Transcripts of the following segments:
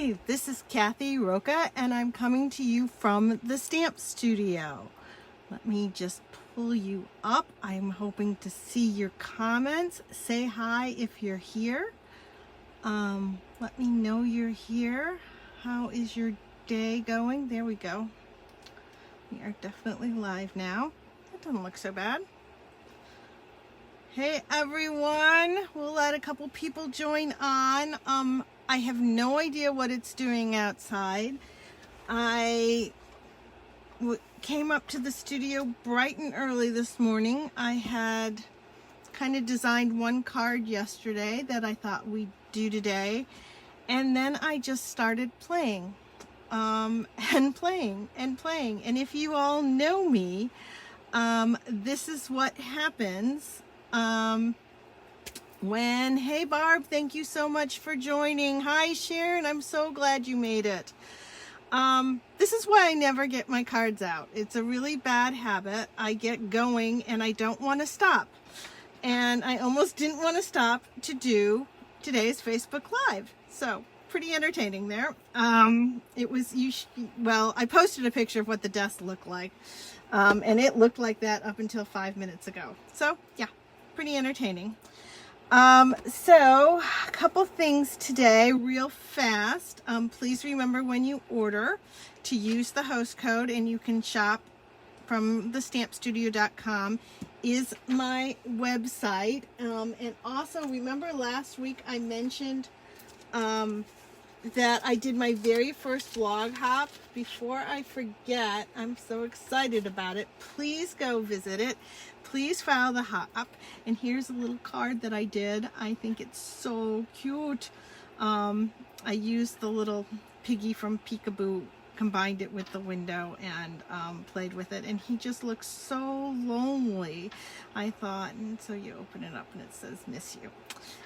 Hi, this is Kathy Roca, and I'm coming to you from the Stamp Studio. Let me just pull you up. I'm hoping to see your comments. Say hi if you're here. Let me know you're here. How is your day going? There we go. We are definitely live now. That doesn't look so bad. Hey everyone, we'll let a couple people join on. I have no idea what it's doing outside. I came up to the studio bright and early this morning. I had kind of designed one card yesterday that I thought we'd do today, and then I just started playing and playing and playing. And if you all know me, this is what happens hey Barb, thank you so much for joining. Hi Sharon, I'm so glad you made it. This is why I never get my cards out. It's a really bad habit. I get going and I don't want to stop. And I almost didn't want to stop to do today's Facebook Live. So pretty entertaining there. It was, I posted a picture of what the desk looked like. And it looked like that up until 5 minutes ago. So yeah, pretty entertaining. So a couple things today real fast. Please remember when you order to use the host code, and you can shop from thestampstudio.com is my website. And also remember last week I mentioned that I did my very first blog hop. Before I forget, I'm so excited about it. Please go visit it. Please file the hop. And here's a little card that I did. I think it's so cute. I used the little piggy from Peekaboo, combined it with the window, and played with it. And he just looks so lonely, I thought. And so you open it up and it says, "Miss you."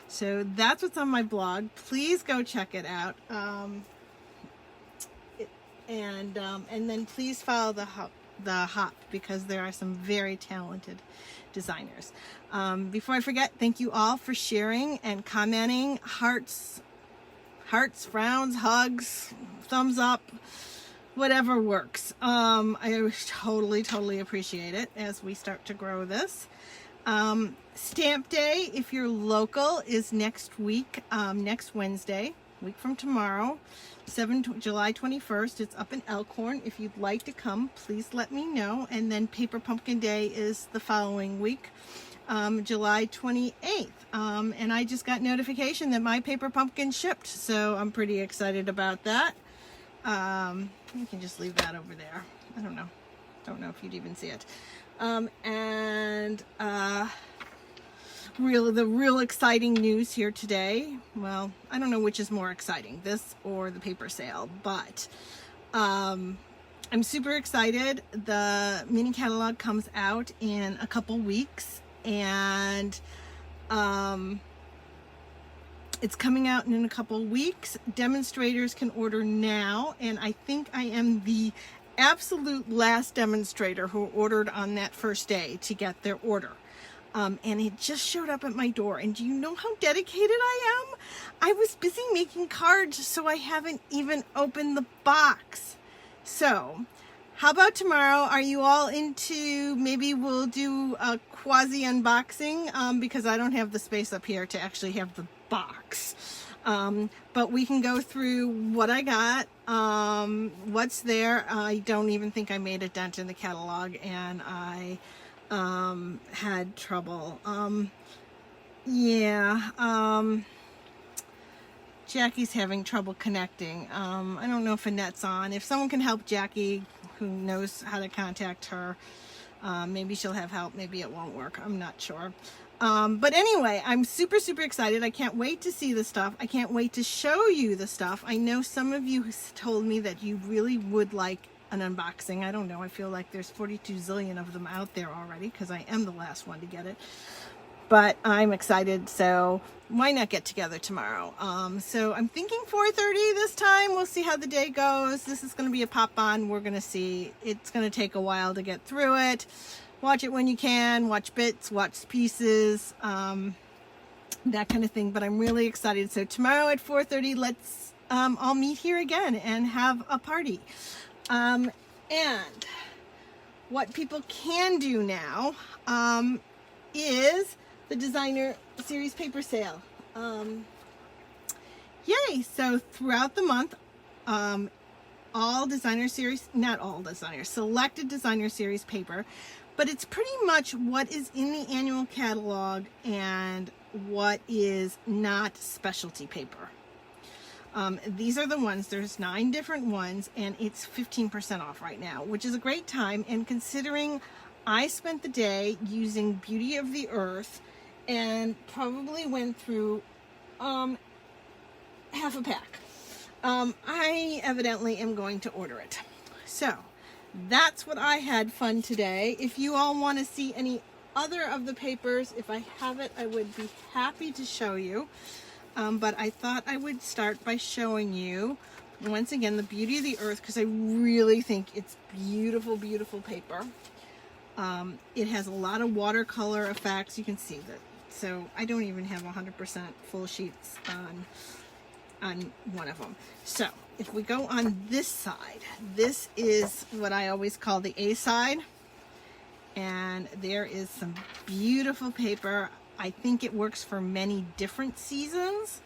So that's what's on my blog. Please go check it out. And then please follow the hop, because there are some very talented designers. Before I forget, thank you all for sharing and commenting. Hearts, frowns, hugs, thumbs up, whatever works. I totally appreciate it as we start to grow this. Stamp Day, if you're local, is next week, next Wednesday, week from tomorrow, July 21st. It's up in Elkhorn. If you'd like to come, please let me know. And then Paper Pumpkin Day is the following week, July 28th. And I just got notification that my paper pumpkin shipped, so I'm pretty excited about that. You can just leave that over there. I don't know if you'd even see it. The real exciting news here today. Well, I don't know which is more exciting, this or the paper sale, but I'm super excited. The mini catalog comes out in a couple weeks, and it's coming out in a couple weeks. Demonstrators can order now, and I think I am the absolute last demonstrator who ordered on that first day to get their order. And it just showed up at my door. And do you know how dedicated I am? I was busy making cards, so I haven't even opened the box. So how about tomorrow? Are you all into, maybe we'll do a quasi unboxing, because I don't have the space up here to actually have the box. But we can go through what I got, what's there. I don't even think I made a dent in the catalog, and I had trouble. Jackie's having trouble connecting. I don't know if Annette's on. If someone can help Jackie, who knows how to contact her, maybe she'll have help. Maybe it won't work. I'm not sure. But anyway, I'm super excited. I can't wait to see the stuff. I can't wait to show you the stuff. I know some of you told me that you really would like an unboxing. I don't know. I feel like there's 42 zillion of them out there already, because I am the last one to get it. But I'm excited, so why not get together tomorrow? So I'm thinking 4:30 this time. We'll see how the day goes. This is going to be a pop-on. We're going to see. It's going to take a while to get through it. Watch it when you can. Watch bits, watch pieces, that kind of thing. But I'm really excited. So tomorrow at 4:30, let's I'll meet here again and have a party. And what people can do now is the designer series paper sale. Yay! So throughout the month, all designer series, not all designers, selected designer series paper, but it's pretty much what is in the annual catalog and what is not specialty paper. These are the ones, there's 9 different ones, and it's 15% off right now, which is a great time. And considering I spent the day using Beauty of the Earth and probably went through half a pack, I evidently am going to order it. So that's what I had fun today. If you all want to see any other of the papers, if I have it, I would be happy to show you. But I thought I would start by showing you once again the Beauty of the Earth, because I really think it's beautiful, beautiful paper. It has a lot of watercolor effects. You can see that. So I don't even have 100% full sheets on one of them. So if we go on this side, this is what I always call the A side, and there is some beautiful paper. I think it works for many different seasons,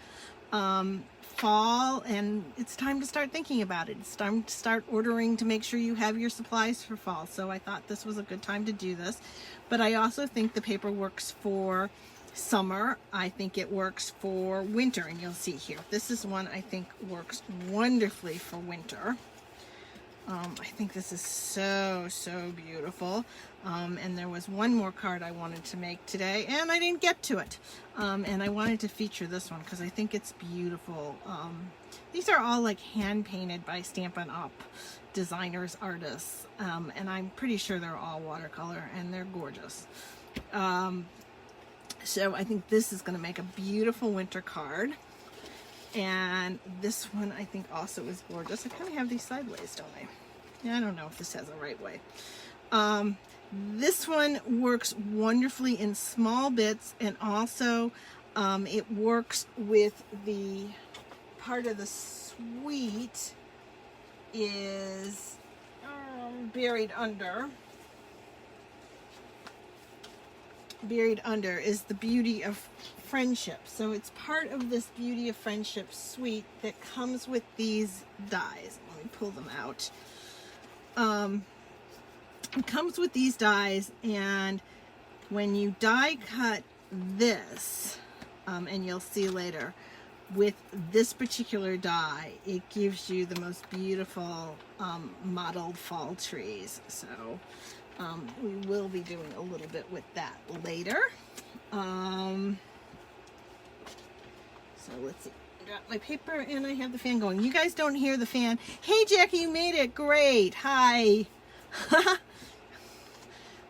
fall, and it's time to start thinking about it. It's time to start ordering to make sure you have your supplies for fall. So I thought this was a good time to do this. But I also think the paper works for summer. I think it works for winter, and you'll see here. This is one I think works wonderfully for winter. I think this is so, so beautiful. And there was one more card I wanted to make today, and I didn't get to it. And I wanted to feature this one because I think it's beautiful. These are all like hand painted by Stampin' Up! Designers, artists. And I'm pretty sure they're all watercolor, and they're gorgeous. So I think this is going to make a beautiful winter card. And this one I think also is gorgeous. I kind of have these sideways, don't I? Yeah, I don't know if this has a right way. This one works wonderfully in small bits, and also it works with the part of the suite is buried under. Buried under is the Beauty of Friendship. So it's part of this Beauty of Friendship suite that comes with these dies. Let me pull them out. It comes with these dies, and when you die cut this, and you'll see later, with this particular die, it gives you the most beautiful modeled fall trees. So we will be doing a little bit with that later. So let's see. I got my paper and I have the fan going. You guys don't hear the fan. Hey Jackie, you made it. Great. Hi.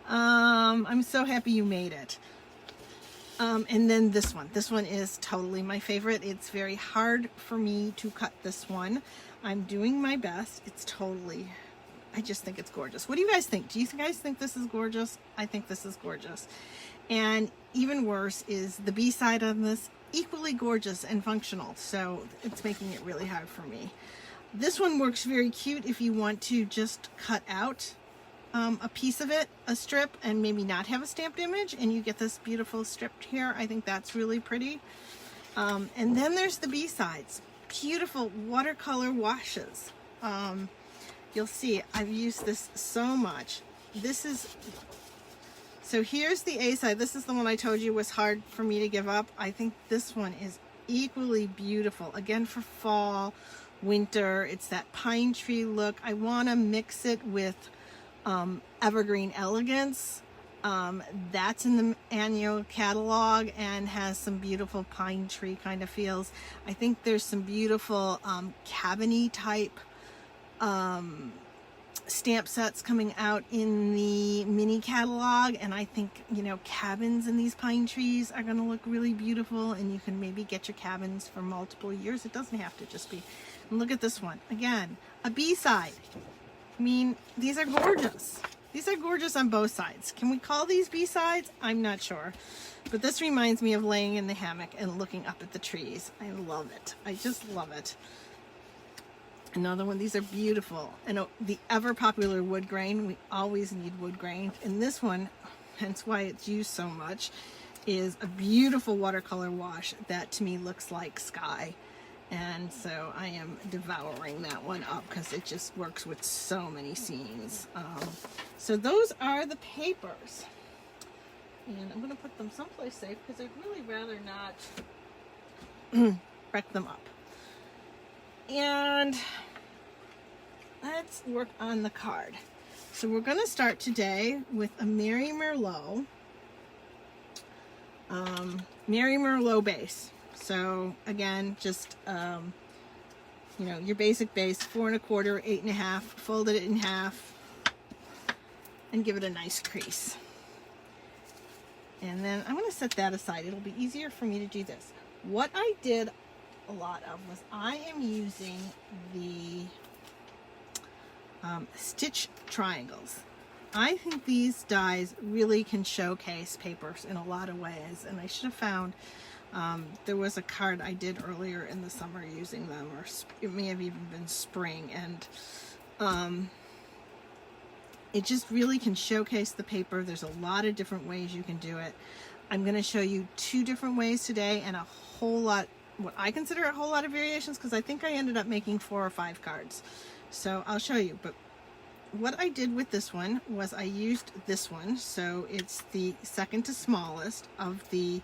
I'm so happy you made it. And then this one. This one is totally my favorite. It's very hard for me to cut this one. I'm doing my best. It's totally, I just think it's gorgeous. What do you guys think? Do you guys think this is gorgeous? I think this is gorgeous. And even worse is the B side on this, equally gorgeous and functional. So it's making it really hard for me. This one works very cute if you want to just cut out a piece of it, a strip, and maybe not have a stamped image, and you get this beautiful strip here. I think that's really pretty. And then there's the B sides. Beautiful watercolor washes. You'll see I've used this so much. This is, so here's the A side. This is the one I told you was hard for me to give up. I think this one is equally beautiful. Again, for fall, winter, it's that pine tree look. I want to mix it with Evergreen Elegance. That's in the annual catalog and has some beautiful pine tree kind of feels. I think there's some beautiful cabiny type stamp sets coming out in the mini catalog, and I think, you know, cabins in these pine trees are going to look really beautiful, and you can maybe get your cabins for multiple years. It doesn't have to just be. And look at this one again, a B side. I mean, these are gorgeous. These are gorgeous on both sides. Can we call these B sides? I'm not sure. But this reminds me of laying in the hammock and looking up at the trees. I love it. I just love it. Another one. These are beautiful. And the ever popular wood grain. We always need wood grain. And this one, hence why it's used so much, is a beautiful watercolor wash that to me looks like sky. And so I am devouring that one up because it just works with so many scenes. So those are the papers. And I'm going to put them someplace safe because I'd really rather not wreck them up. And let's work on the card. So we're going to start today with a Mary Merlot base. So again, just you know, your basic base, 4 1/4, 8 1/2, folded it in half and give it a nice crease. And then I'm going to set that aside. It'll be easier for me to do this. What I did a lot of was I am using the stitch triangles. I think these dies really can showcase papers in a lot of ways, and I should have found there was a card I did earlier in the summer using them, or it may have even been spring, and it just really can showcase the paper. There's a lot of different ways you can do it. I'm going to show you 2 different ways today and a whole lot, what I consider a whole lot of variations, because I think I ended up making 4 or 5 cards. So I'll show you. But what I did with this one was I used this one. So it's the second to smallest of the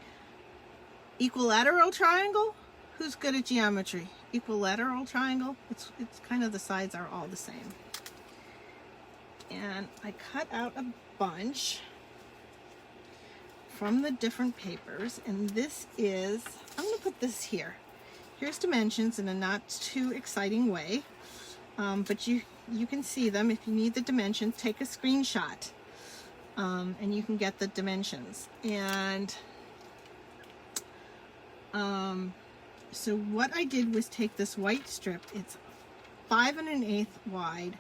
equilateral triangle. Who's good at geometry? Equilateral triangle. It's kind of, the sides are all the same. And I cut out a bunch from the different papers, and this is, I'm going to put this here. Here's dimensions in a not too exciting way, but you can see them. If you need the dimensions, take a screenshot, and you can get the dimensions. And so what I did was take this white strip. It's 5 1/8 wide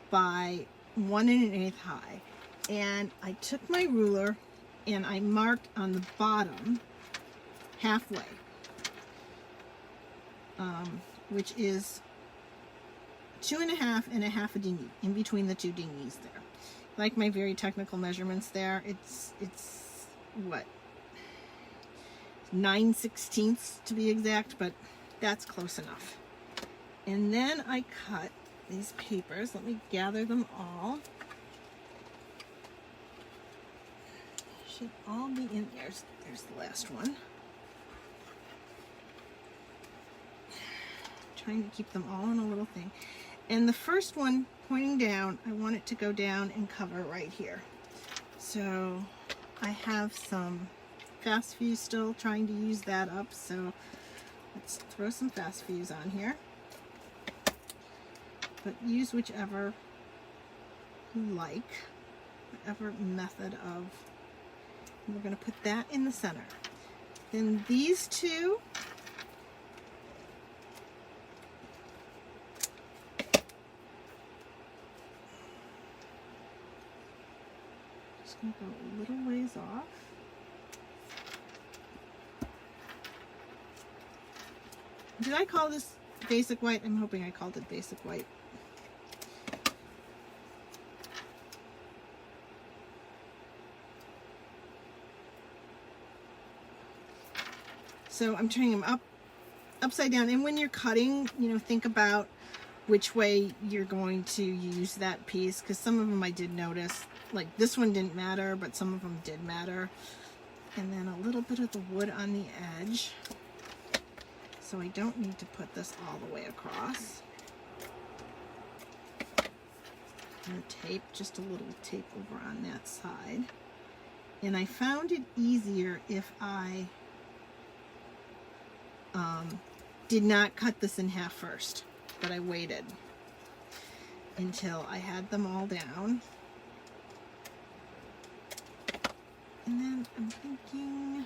by 1 1/8 high, and I took my ruler and I marked on the bottom halfway, which is 2 1/2 and a half a dinghy in between the 2 dinghies there. Like my very technical measurements there, it's what, 9/16 to be exact, but that's close enough. And then I cut these papers. Let me gather them all. Should all be in there. There's the last one. Trying to keep them all in a little thing. And the first one pointing down, I want it to go down and cover right here. So I have some fast fuse still, trying to use that up. So let's throw some fast fuse on here. But use whichever you like, whatever method of, we're going to put that in the center. Then these 2, just going to go a little ways off. Did I call this basic white? I'm hoping I called it basic white. So I'm turning them upside down. And when you're cutting, you know, think about which way you're going to use that piece, because some of them I did notice, like this one didn't matter, but some of them did matter. And then a little bit of the wood on the edge. So I don't need to put this all the way across. And the tape, just a little tape over on that side. And I found it easier if I did not cut this in half first, but I waited until I had them all down. And then I'm thinking,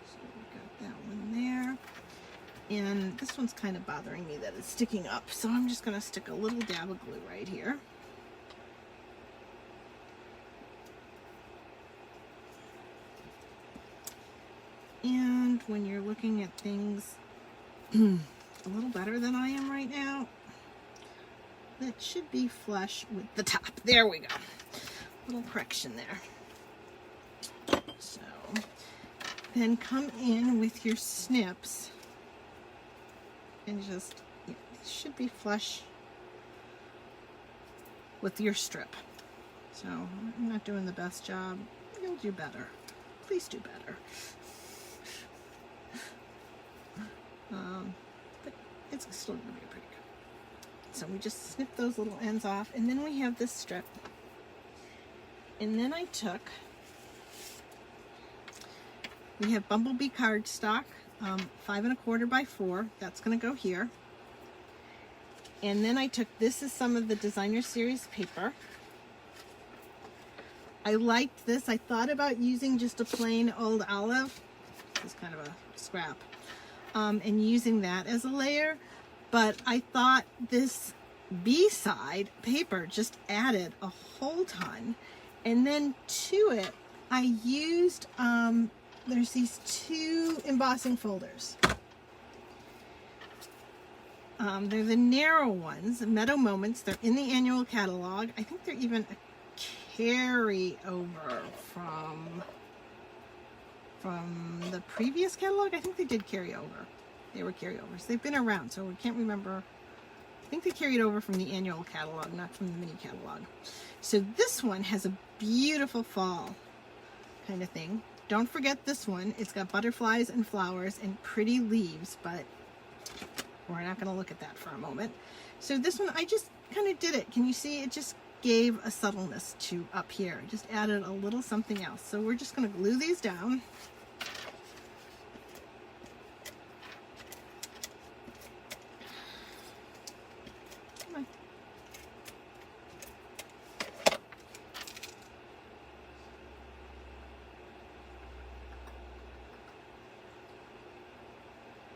so we got that one there. And this one's kind of bothering me that it's sticking up, so I'm just going to stick a little dab of glue right here. And when you're looking at things a little better than I am right now. That should be flush with the top. There we go. Little correction there. So then come in with your snips and just, yeah, these should be flush with your strip. So I'm not doing the best job. You'll do better. Please do better. But it's still going to be pretty good. So we just snip those little ends off, and then we have this strip. And then I took, we have Bumblebee cardstock, 5 1/4 by 4. That's going to go here. And then I took, this is some of the Designer Series paper. I liked this. I thought about using just a plain old olive. This is kind of a scrap. And using that as a layer. But I thought this B-side paper just added a whole ton. And then to it, I used, there's these 2 embossing folders. They're the narrow ones, Meadow Moments. They're in the annual catalog. I think they're even a carry over from the previous catalog. I think they did carry over. They were carryovers. They've been around, so we can't remember. I think they carried over from the annual catalog, not from the mini catalog. So this one has a beautiful fall kind of thing. Don't forget this one. It's got butterflies and flowers and pretty leaves, but we're not going to look at that for a moment. So this one, I just kind of did it. Can you see? It just gave a subtleness to up here. Just added a little something else. So we're just going to glue these down. Come on.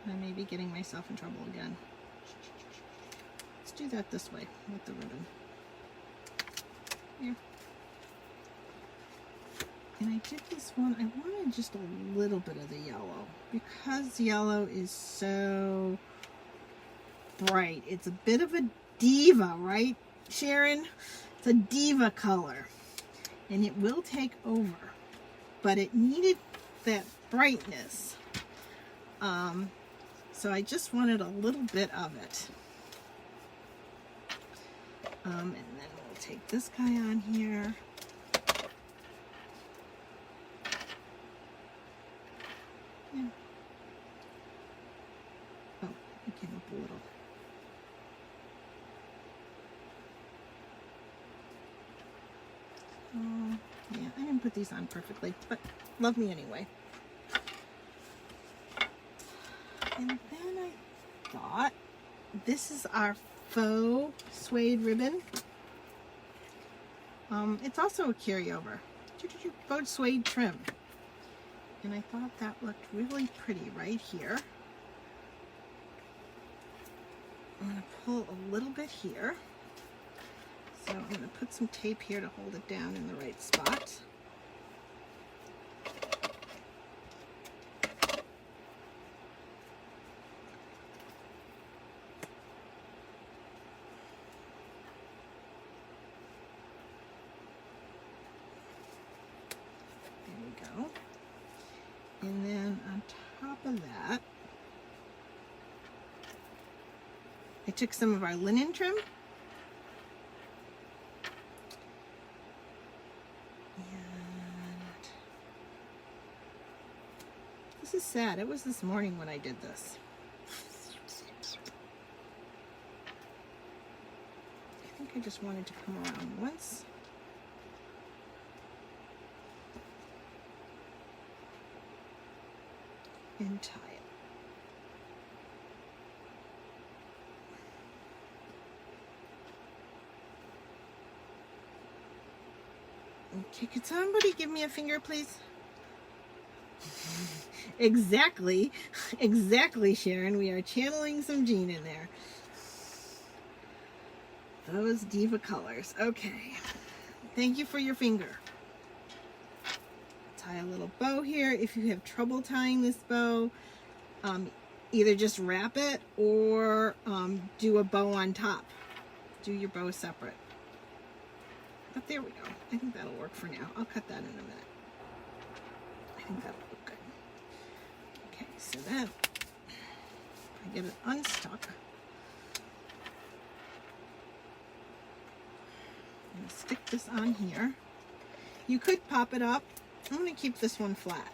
I may be getting myself in trouble again. Let's do that this way with the ribbon. Here. And I did this one, I wanted just a little bit of the yellow because yellow is so bright. It's a bit of a diva, right, Sharon? It's a diva color and it will take over, but it needed that brightness. So I just wanted a little bit of it. And then we'll take this guy on here. Yeah. Oh, it came up a little. Yeah, I didn't put these on perfectly, but love me anyway. And then I thought, this is our faux suede ribbon. It's also a carryover. Faux suede trim. And I thought that looked really pretty right here. I'm going to pull a little bit here. So I'm going to put some tape here to hold it down in the right spot. And then on top of that, I took some of our linen trim. And this is sad. It was this morning when I did this. I think I just wanted to come around once. And tie it. Okay, could somebody give me a finger, please? Exactly, Sharon. We are channeling some Jean in there. Those diva colors. Okay. Thank you for your finger. Tie a little bow here. If you have trouble tying this bow, either just wrap it or do a bow on top. Do your bow separate. But there we go. I think that'll work for now. I'll cut that in a minute. I think that'll look good. Okay, so then I get it unstuck. I'm going to stick this on here. You could pop it up. I'm going to keep this one flat.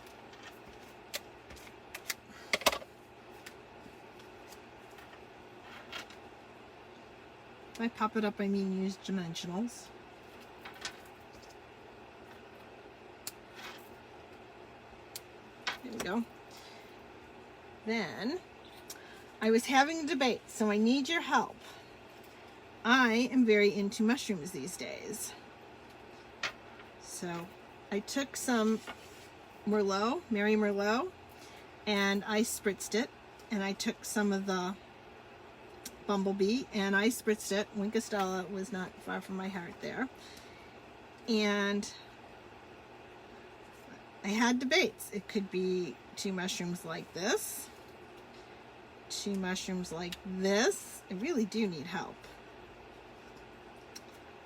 By pop it up, I mean use dimensionals. There we go. Then, I was having a debate, so I need your help. I am very into mushrooms these days. So, I took some Merlot, Mary Merlot, and I spritzed it. And I took some of the Bumblebee and I spritzed it. Winkestella was not far from my heart there. And I had debates. It could be 2 mushrooms like this, 2 mushrooms like this. I really do need help.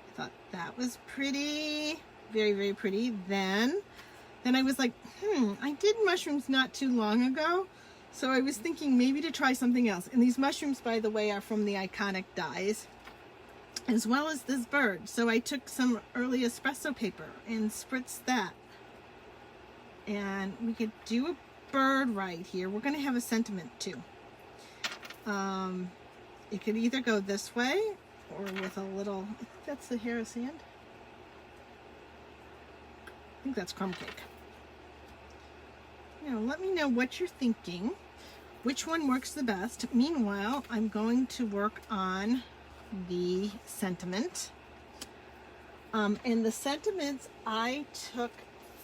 I thought that was pretty, very, very pretty. Then I was like, I did mushrooms not too long ago. So I was thinking maybe to try something else. And these mushrooms, by the way, are from the Iconic Dyes, as well as this bird. So I took some early espresso paper and spritzed that. And we could do a bird right here. We're going to have a sentiment too. It could either go this way or with a little, I think that's the hair of sand. I think that's crumb cake. Now let me know what you're thinking. Which one works the best? Meanwhile, I'm going to work on the sentiment. And the sentiments I took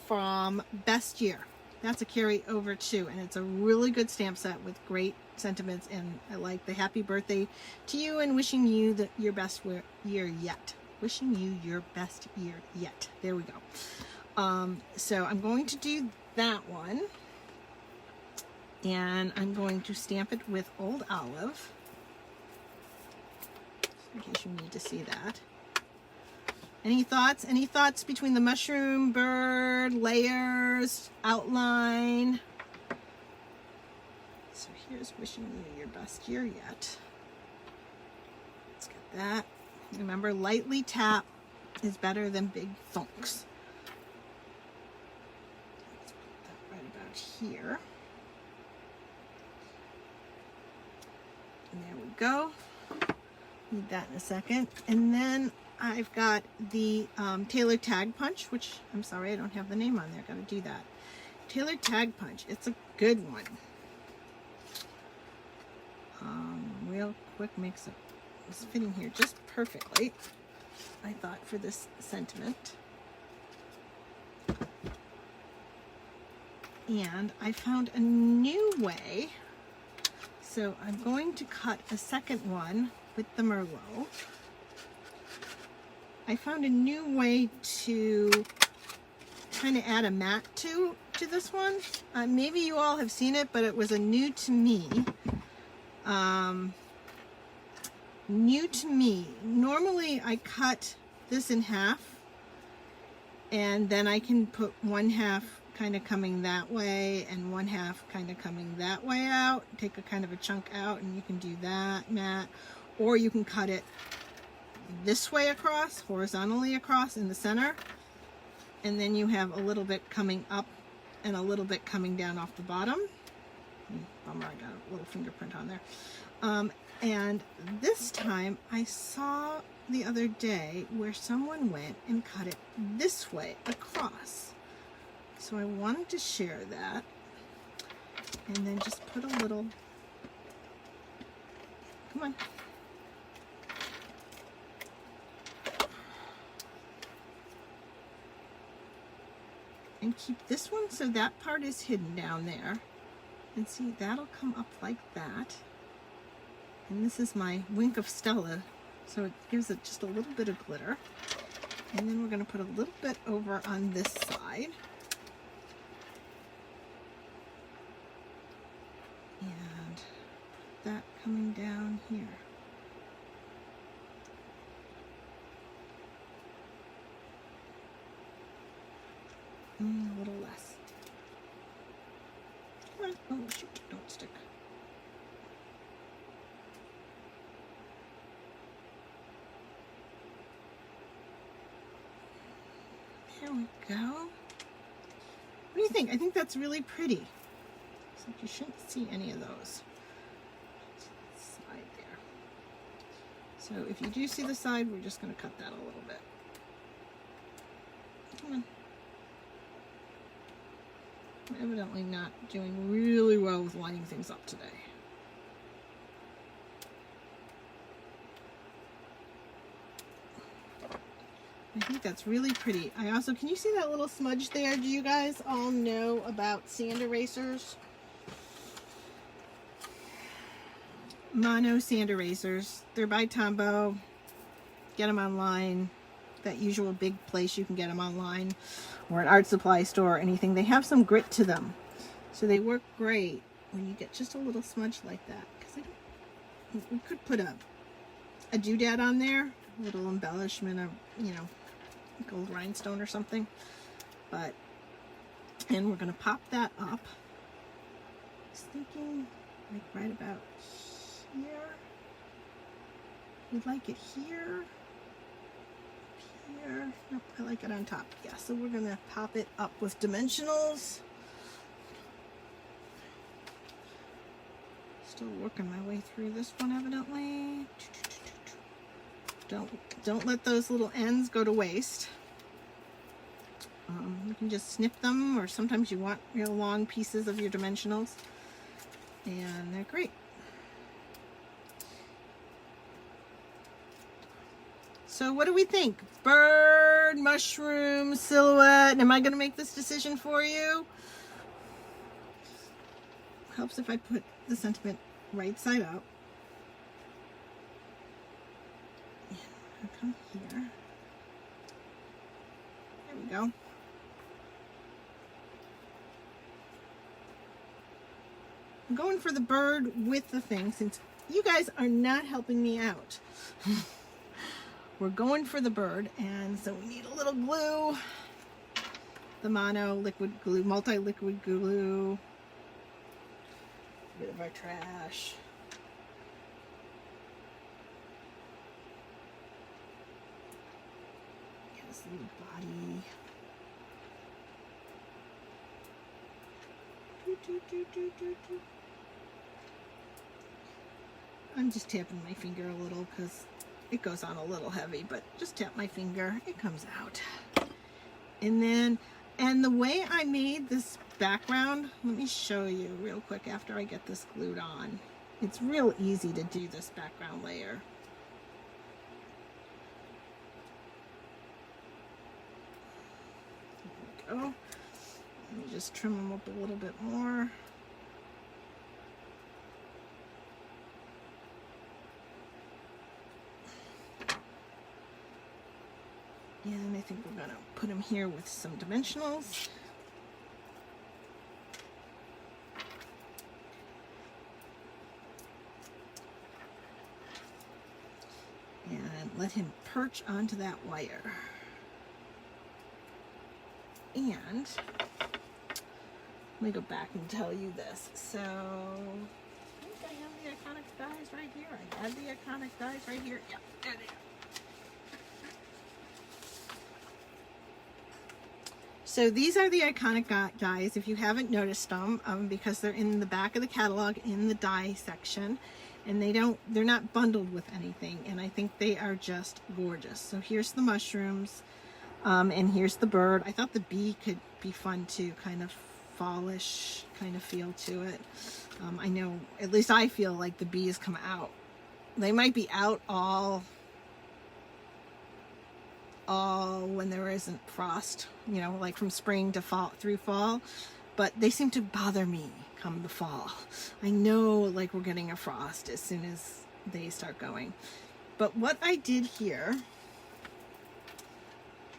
from Best Year. That's a carry over too. And it's a really good stamp set with great sentiments. And I like the happy birthday to you and wishing you your best year yet. Wishing you your best year yet. There we go. So I'm going to do that one. And I'm going to stamp it with Old Olive, in case you need to see that. Any thoughts? Any thoughts between the mushroom, bird, layers, outline? So here's wishing you your best year yet. Let's get that. Remember, lightly tap is better than big thunks. Let's put that right about here. And there we go. Need that in a second. And then I've got the Tailored Tag Punch, which I'm sorry I don't have the name on there. Got to do that. Tailored Tag Punch. It's a good one. Real quick makes it. It's fitting here just perfectly, I thought, for this sentiment. And I found a new way. So I'm going to cut a second one with the Merlot. I found a new way to kind of add a mat to this one. Maybe you all have seen it, but it was a new to me. New to me. Normally I cut this in half and then I can put one half kind of coming that way and one half kind of coming that way out. Take a kind of a chunk out and you can do that, Matt. Or you can cut it this way across, horizontally across in the center. And then you have a little bit coming up and a little bit coming down off the bottom. Bummer, I got a little fingerprint on there. And this time I saw the other day where someone went and cut it this way across. So I wanted to share that, and then just put a little, come on. And keep this one so that part is hidden down there. And see, that'll come up like that. And this is my Wink of Stella, so it gives it just a little bit of glitter. And then we're going to put a little bit over on this side. And here. A little less. Come on. Oh, shoot. Don't stick. There we go. What do you think? I think that's really pretty. So you shouldn't see any of those. Side there. So if you do see the side, we're just going to cut that a little bit. Come on. I'm evidently not doing really well with lining things up today. I think that's really pretty. I also, can you see that little smudge there? Do you guys all know about sand erasers? Mono sand erasers. They're by Tombow. Get them online. That usual big place you can get them online, or an art supply store or anything. They have some grit to them, so they work great when you get just a little smudge like that. Because we could put a doodad on there, a little embellishment of, you know, gold rhinestone or something. But, and we're going to pop that up. I was thinking like right about here. We'd like it here. Here. Nope, I like it on top. Yeah, so we're going to pop it up with dimensionals. Still working my way through this one, evidently. Don't let those little ends go to waste. You can just snip them, or sometimes you want real long pieces of your dimensionals, and they're great. So what do we think? Bird, mushroom, silhouette. Am I going to make this decision for you? Helps if I put the sentiment right side up. And I'll come here. There we go. I'm going for the bird with the thing since you guys are not helping me out. We're going for the bird, and so we need a little glue. The mono liquid glue, multi-liquid glue. A bit of our trash. Get this little body. I'm just tapping my finger a little because it goes on a little heavy, but just tap my finger, it comes out. And then, and the way I made this background, let me show you real quick after I get this glued on. It's real easy to do this background layer. There we go. Let me just trim them up a little bit more. And I think we're going to put them here with some dimensionals. And let him perch onto that wire. And let me go back and tell you this. So I think I have the iconic dies right here. I had the iconic dies right here. Yeah, there they are. So these are the iconic dies, if you haven't noticed them, because they're in the back of the catalog in the die section, and they're not bundled with anything, and I think they are just gorgeous. So here's the mushrooms, and here's the bird. I thought the bee could be fun too, kind of fallish kind of feel to it. I know, at least I feel like the bees come out. They might be out all when there isn't frost, you know, like from spring to fall through fall, but they seem to bother me come the fall. I know like we're getting a frost as soon as they start going. But what I did here,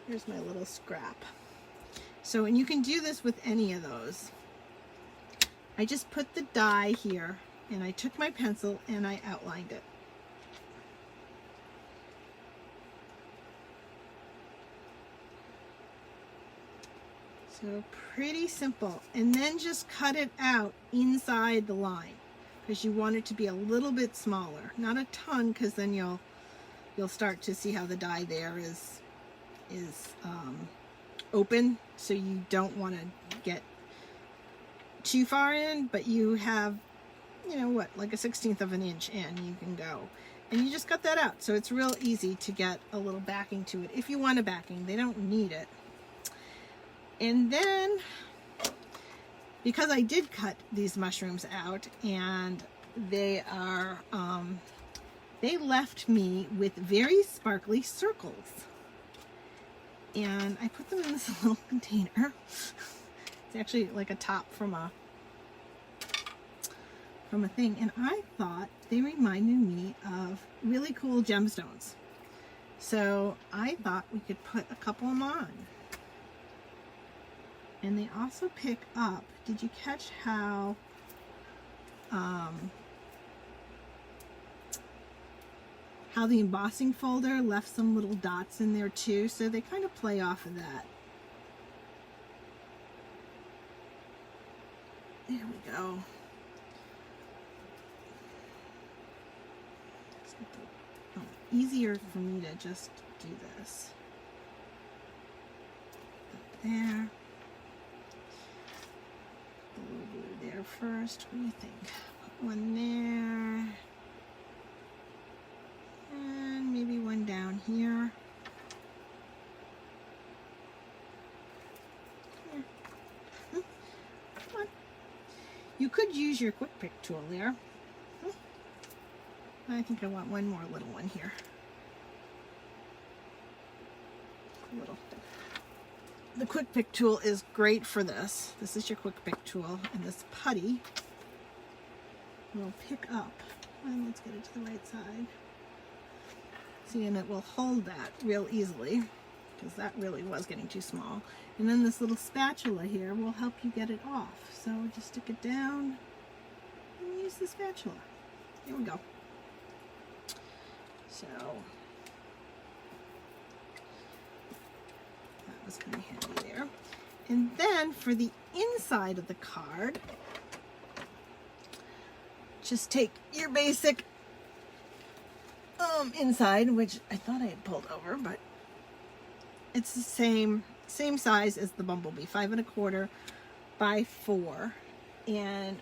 here's my little scrap. So, and you can do this with any of those. I just put the die here and I took my pencil and I outlined it. So pretty simple. And then just cut it out inside the line because you want it to be a little bit smaller. Not a ton, because then you'll start to see how the die there is open. So you don't want to get too far in, but you have, you know what, like a 1/16 of an inch in, you can go. And you just cut that out. So it's real easy to get a little backing to it. If you want a backing, they don't need it. And then, because I did cut these mushrooms out, and they are, they left me with very sparkly circles. And I put them in this little container. It's actually like a top from a thing, and I thought they reminded me of really cool gemstones. So I thought we could put a couple of them on. And they also pick up, did you catch how the embossing folder left some little dots in there too? So they kind of play off of that. There we go. Easier for me to just do this. There. A little blue there first. What do you think? Put one there. And maybe one down here. Come on. You could use your quick pick tool there. I think I want one more little one here. Little. The quick pick tool is great for this. This is your quick pick tool, and this putty will pick up. And let's get it to the right side. See, and it will hold that real easily, because that really was getting too small. And then this little spatula here will help you get it off. So just stick it down and use the spatula. Here we go. So that was kind of handy there. And then for the inside of the card, just take your basic inside, which I thought I had pulled over, but it's the same size as the Bumblebee, 5 1/4 by 4. And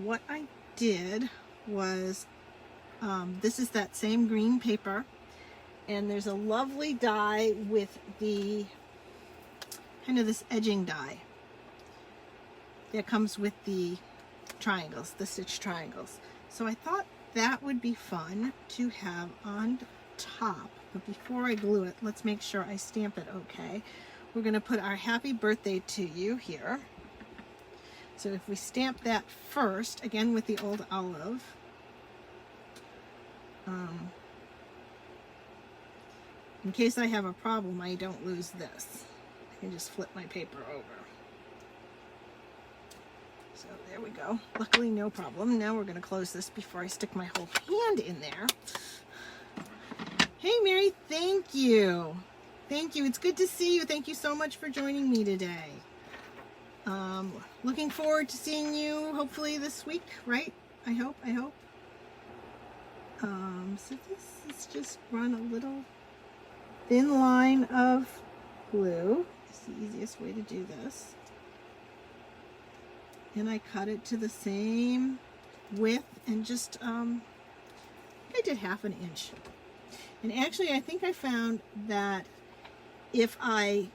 what I did was, this is that same green paper, and there's a lovely die with the kind of this edging die that comes with the triangles, the stitch triangles. So I thought that would be fun to have on top. But before I glue it, let's make sure I stamp it okay. We're going to put our happy birthday to you here. So if we stamp that first, again with the old olive, in case I have a problem, I don't lose this. I can just flip my paper over. So there we go. Luckily, no problem. Now we're going to close this before I stick my whole hand in there. Hey, Mary, thank you. Thank you. It's good to see you. Thank you so much for joining me today. Looking forward to seeing you hopefully this week, right? I hope. So let's just run a little thin line of glue. It's the easiest way to do this. And I cut it to the same width, and just, I did 1/2 inch. And actually, I think I found that if I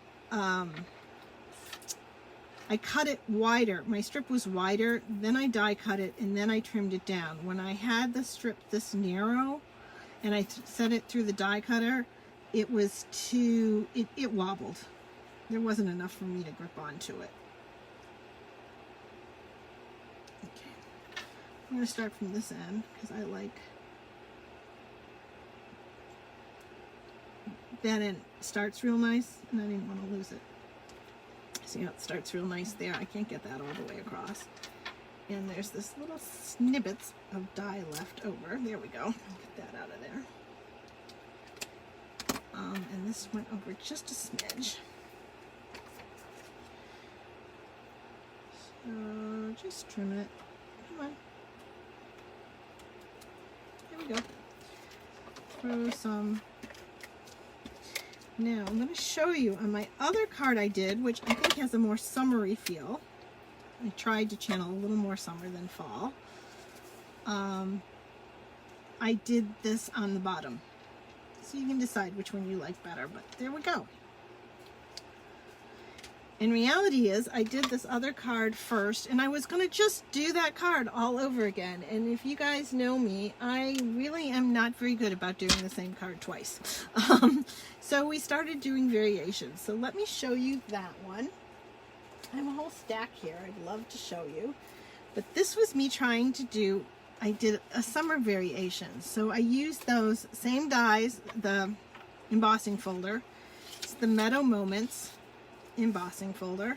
cut it wider, my strip was wider, then I die cut it, and then I trimmed it down. When I had the strip this narrow, and I set it through the die cutter, it was too, it wobbled. There wasn't enough for me to grip onto it. Okay, I'm going to start from this end, because I like that end starts real nice, and I didn't want to lose it. See how it starts real nice there? I can't get that all the way across. And there's this little snippets of dye left over. There we go. Get that out of there. And this went over just a smidge. Just trim it. Come on. There we go. Throw some. Now I'm going to show you on my other card I did, which I think has a more summery feel. I tried to channel a little more summer than fall. I did this on the bottom. So you can decide which one you like better, but there we go. In reality is, I did this other card first, and I was going to just do that card all over again. And if you guys know me, I really am not very good about doing the same card twice. So we started doing variations. So let me show you that one. I have a whole stack here I'd love to show you. But this was me trying to do, I did a summer variation. So I used those same dies, the embossing folder. It's the Meadow Moments embossing folder,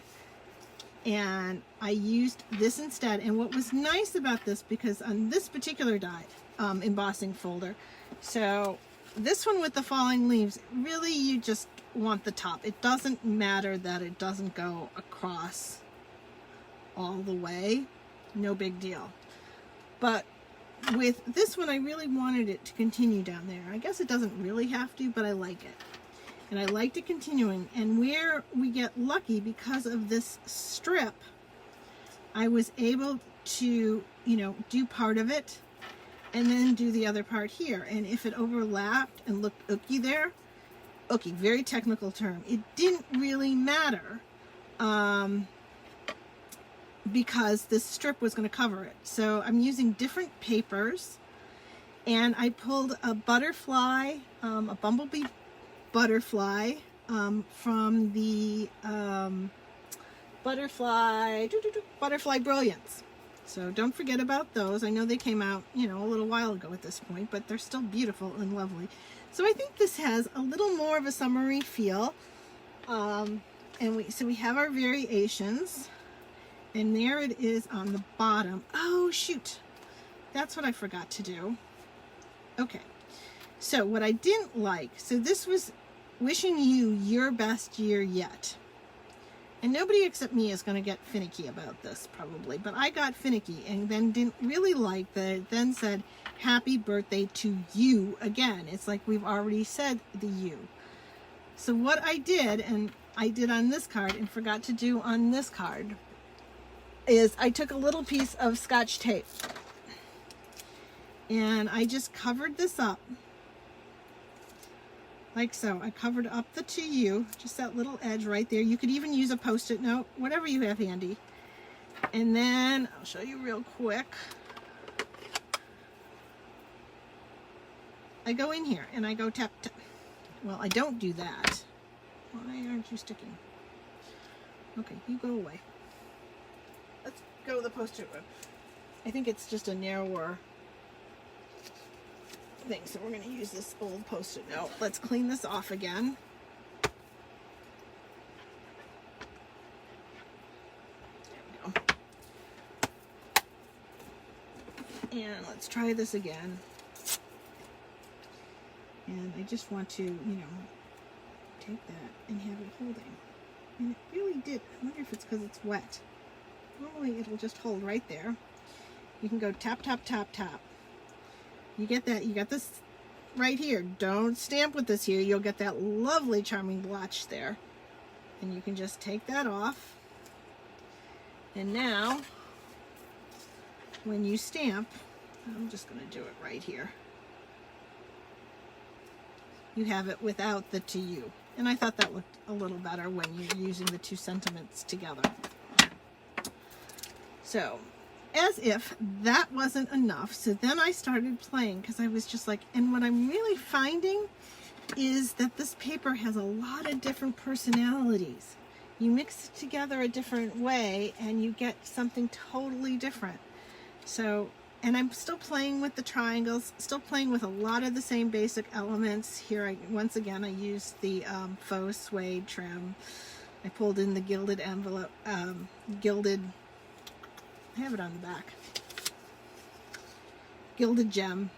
and I used this instead. And what was nice about this, because on this particular die embossing folder, so this one with the falling leaves, really you just want the top. It doesn't matter that it doesn't go across all the way, no big deal. But with this one I really wanted it to continue down there. I guess it doesn't really have to, but I like it. And I liked it continuing. And where we get lucky, because of this strip, I was able to, you know, do part of it and then do the other part here. And if it overlapped and looked ooky there, ooky, very technical term, it didn't really matter because this strip was going to cover it. So I'm using different papers, and I pulled a butterfly, a bumblebee butterfly from the Butterfly Brilliance. So don't forget about those. I know they came out, you know, a little while ago at this point, but they're still beautiful and lovely. So I think this has a little more of a summery feel. And so we have our variations, and there it is on the bottom. Oh shoot, that's what I forgot to do. Okay, so what I didn't like, so this was wishing you your best year yet. And nobody except me is going to get finicky about this probably, but I got finicky and then didn't really like that it then said happy birthday to you again. It's like we've already said the you. So what I did, and I did on this card and forgot to do on this card, is I took a little piece of Scotch tape and I just covered this up like so. I covered up the to you, just that little edge right there. You could even use a post-it note, whatever you have handy. And then I'll show you real quick. I go in here and I go tap, tap. Well, I don't do that. Why aren't you sticking? Okay, you go away. Let's go with the post-it note. I think it's just a narrower thing, so we're going to use this old post-it note. Let's clean this off again. There we go. And let's try this again. And I just want to, you know, take that and have it holding. And it really did. I wonder if it's because it's wet. Normally it'll just hold right there. You can go tap, tap, tap, tap. You get that, you got this right here. Don't stamp with this here. You'll get that lovely charming blotch there. And you can just take that off. And now, when you stamp, I'm just going to do it right here. You have it without the to you. And I thought that looked a little better when you're using the two sentiments together. So, as if that wasn't enough, so then I started playing, because I was just like, and what I'm really finding is that this paper has a lot of different personalities. You mix it together a different way and you get something totally different. So, and I'm still playing with the triangles, still playing with a lot of the same basic elements. Here, once again, I used the faux suede trim. I pulled in the gilded envelope, I have it on the back. Gilded gem.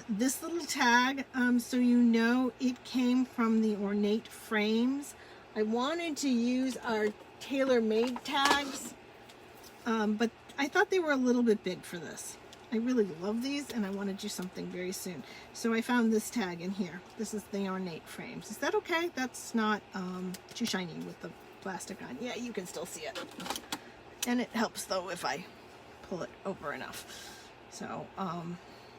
This little tag, so you know it came from the Ornate Frames. I wanted to use our tailor-made tags, but I thought they were a little bit big for this. I really love these, and I want to do something very soon. So I found this tag in here. This is the ornate frames. Is that okay? That's not too shiny with the plastic on. Yeah, you can still see it. And it helps though if I pull it over enough. So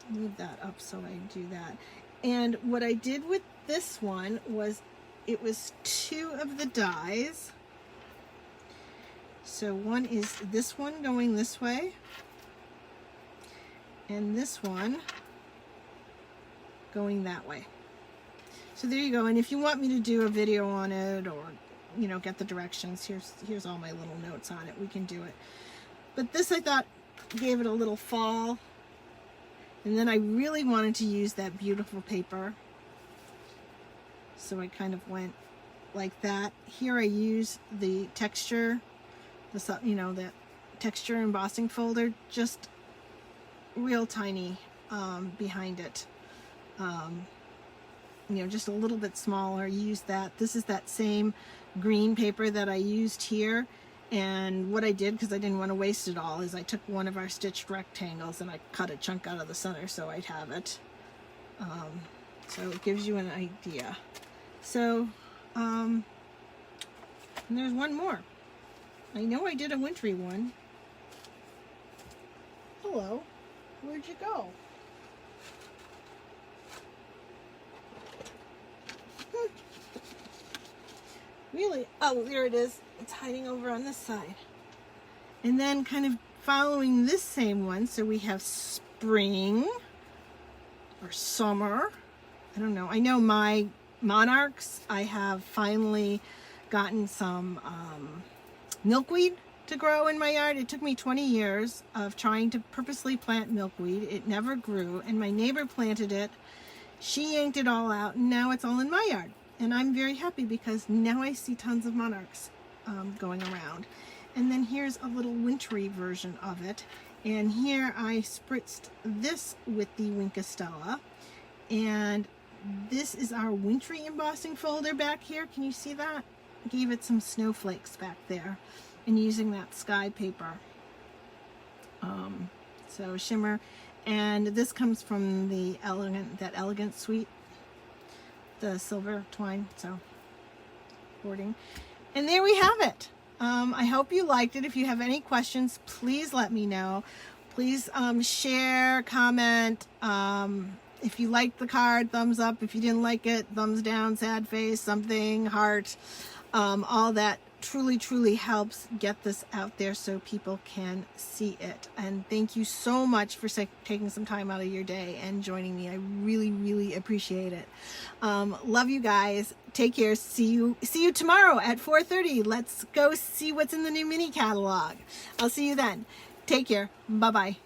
move that up so I do that. And what I did with this one was, it was 2 of the dies. So one is this one going this way, and this one going that way. So there you go. And if you want me to do a video on it, or you know, get the directions, here's all my little notes on it, we can do it. But this, I thought, gave it a little fall. And then I really wanted to use that beautiful paper, so I kind of went like that. Here I use the texture, you know, that texture embossing folder, just real tiny behind it. You know, just a little bit smaller. Use that. This is that same green paper that I used here. And what I did, because I didn't want to waste it all, is I took one of our stitched rectangles and I cut a chunk out of the center so I'd have it. So it gives you an idea. So, and there's one more. I know I did a wintry one. Hello, where'd you go? Really? Oh, there it is. It's hiding over on this side. And then kind of following this same one, so we have spring or summer. I don't know. I know my monarchs, I have finally gotten some milkweed to grow in my yard. It took me 20 years of trying to purposely plant milkweed. It never grew, and my neighbor planted it. She yanked it all out, and now it's all in my yard. And I'm very happy because now I see tons of monarchs going around. And then here's a little wintry version of it. And here I spritzed this with the Winkostella. And this is our wintry embossing folder back here. Can you see that? I gave it some snowflakes back there, and using that sky paper. So shimmer. And this comes from the elegant suite, the silver twine, so boarding. And there we have it. I hope you liked it. If you have any questions, please let me know. Please share, comment. If you liked the card, thumbs up. If you didn't like it, thumbs down, sad face, something, heart. All that truly helps get this out there so people can see it. And thank you so much for taking some time out of your day and joining me. I really appreciate it. Love you guys. Take care. See you tomorrow at 4:30. Let's go see what's in the new mini catalog. I'll see you then. Take care. Bye-bye.